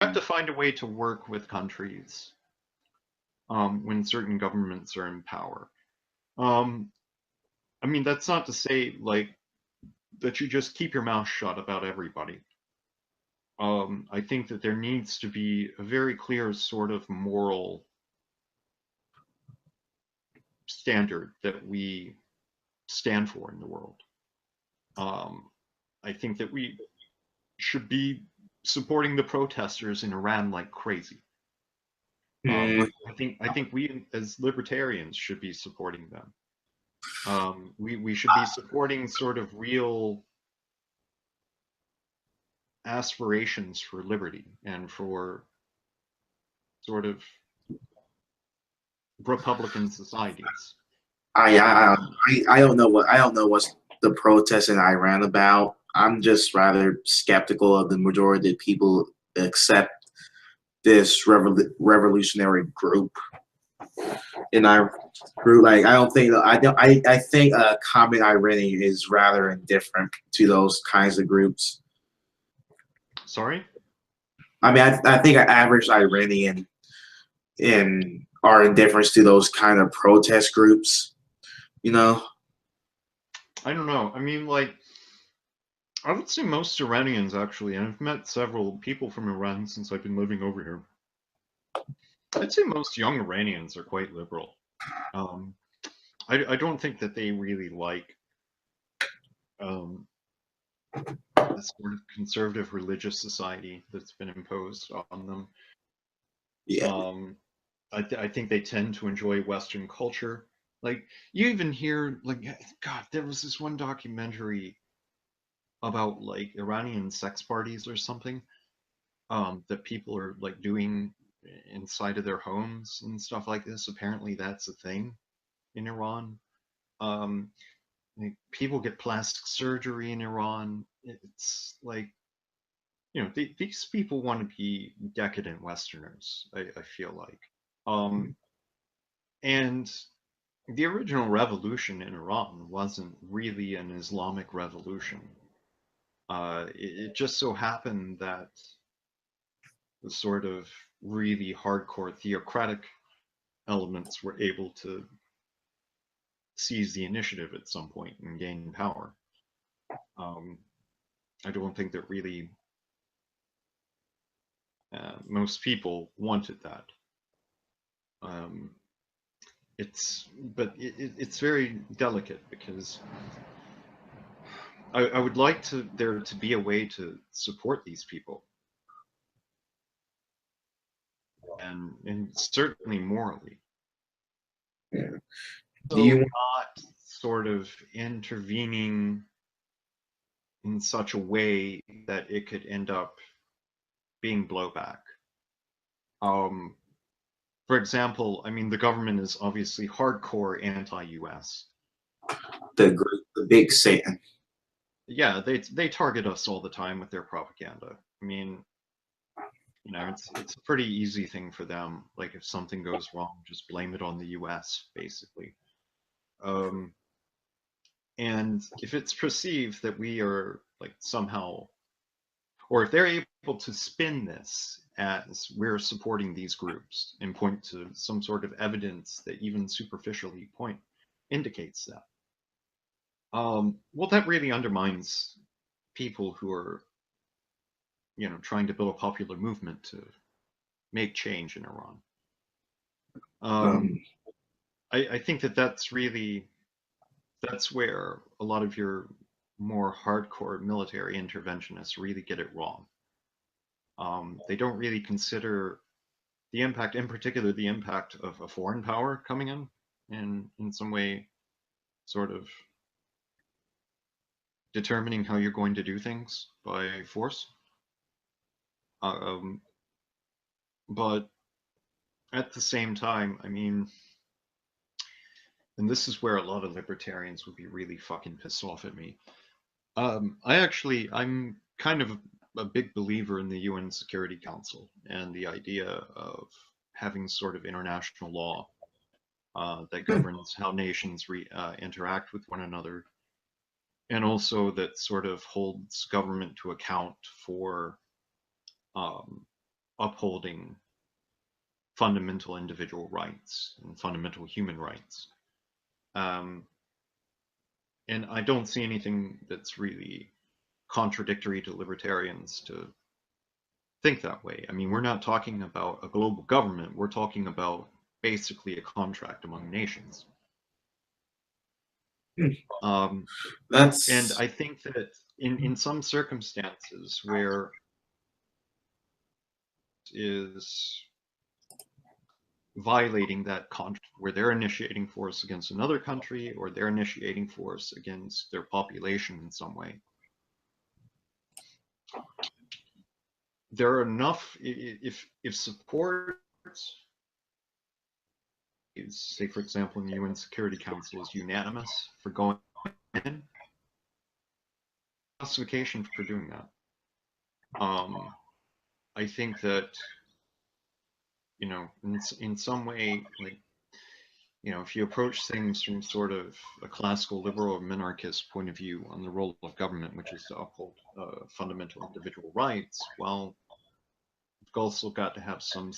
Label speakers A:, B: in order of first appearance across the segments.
A: have to find a way to work with countries when certain governments are in power. Um, I mean, that's not to say like that you just keep your mouth shut about everybody. I think that there needs to be a very clear sort of moral standard that we stand for in the world. Um, I think that we should be supporting the protesters in Iran like crazy.
B: Mm,
A: I think we as libertarians should be supporting them. We should be supporting sort of real aspirations for liberty and for sort of republican societies. Um,
B: I don't know what's the protest in Iran about. I'm just rather skeptical of the majority of people accept this revolutionary group. And I group like I don't think I think common Iranian is rather indifferent to those kinds of groups.
A: Sorry?
B: I mean, I think an average Iranian in are indifferent to those kind of protest groups. You know.
A: I don't know. I mean, like, I would say most Iranians actually, and I've met several people from Iran since I've been living over here. I'd say most young Iranians are quite liberal. Um, I don't think that they really like um, this sort of conservative religious society that's been imposed on them.
B: Yeah.
A: Um, I think they tend to enjoy Western culture. Like you even hear like God, there was this one documentary about like Iranian sex parties or something that people are like doing inside of their homes and stuff like this. Apparently, that's a thing in Iran. Um, like, people get plastic surgery in Iran. It's like these people want to be decadent Westerners. I feel like, um, and the original revolution in Iran wasn't really an Islamic revolution. It just so happened that the sort of really hardcore theocratic elements were able to seize the initiative at some point and gain power. Um, I don't think that really most people wanted that. Um, it's very delicate because I would like there to be a way to support these people and certainly morally.
B: Yeah. Do
A: So
B: you
A: not sort of intervening in such a way that it could end up being blowback. Um, for example, I mean, the government is obviously hardcore anti-US.
B: the big Satan?
A: Yeah, they target us all the time with their propaganda. I mean, it's a pretty easy thing for them. Like if something goes wrong, just blame it on the US, basically. Um, and if it's perceived that we are like somehow, or if they're able to spin this as we're supporting these groups and point to some sort of evidence that even superficially indicates that, well, that really undermines people who are, trying to build a popular movement to make change in Iran.
B: Um,
A: Um, I think that that's where a lot of your more hardcore military interventionists really get it wrong. They don't really consider the impact, in particular, the impact of a foreign power coming in some way, sort of determining how you're going to do things by force. Um, but at the same time, I mean, and this is where a lot of libertarians would be really fucking pissed off at me. I'm kind of a big believer in the UN Security Council and the idea of having sort of international law that governs how nations interact with one another, and also that sort of holds government to account for um, upholding fundamental individual rights and fundamental human rights. And I don't see anything that's really contradictory to libertarians to think that way. I mean, we're not talking about a global government. We're talking about basically a contract among nations.
B: That's
A: And I think that in some circumstances where is violating that contract, where they're initiating force against another country or they're initiating force against their population in some way, there are enough, if support is, say for example in the UN Security Council, is unanimous for going in, justification for doing that. I think that, you know, in some way, like, you know, if you approach things from sort of a classical liberal or minarchist point of view on the role of government, which is to uphold fundamental individual rights, well, you've also got to have some,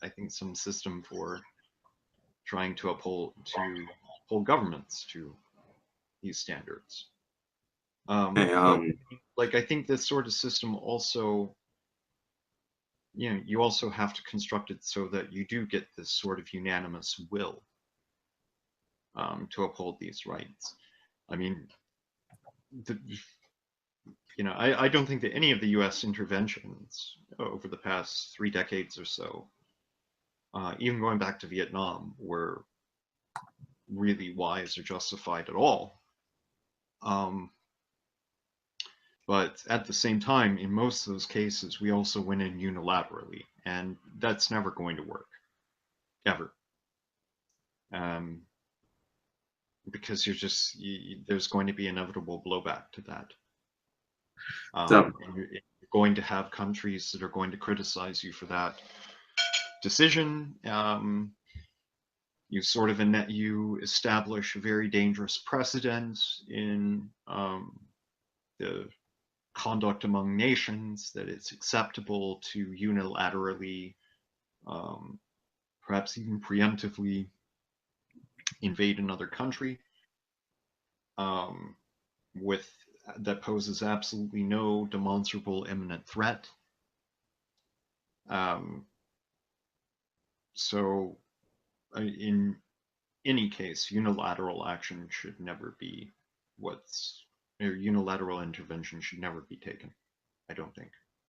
A: I think, some system for trying to hold governments to these standards. But like, I think this sort of system also, you know, you also have to construct it so that you do get this sort of unanimous will to uphold these rights. I mean, you know, I don't think that any of the U.S. interventions over the past 3 decades or so, even going back to Vietnam, were really wise or justified at all. But at the same time, in most of those cases, we also went in unilaterally, and that's never going to work, ever. Because there's going to be inevitable blowback to that. And you're going to have countries that are going to criticize you for that decision. You sort of you establish a very dangerous precedent in the conduct among nations, that it's acceptable to unilaterally, perhaps even preemptively, invade another country that poses absolutely no demonstrable imminent threat. So in any case, unilateral action should never be unilateral intervention should never be taken, I don't think.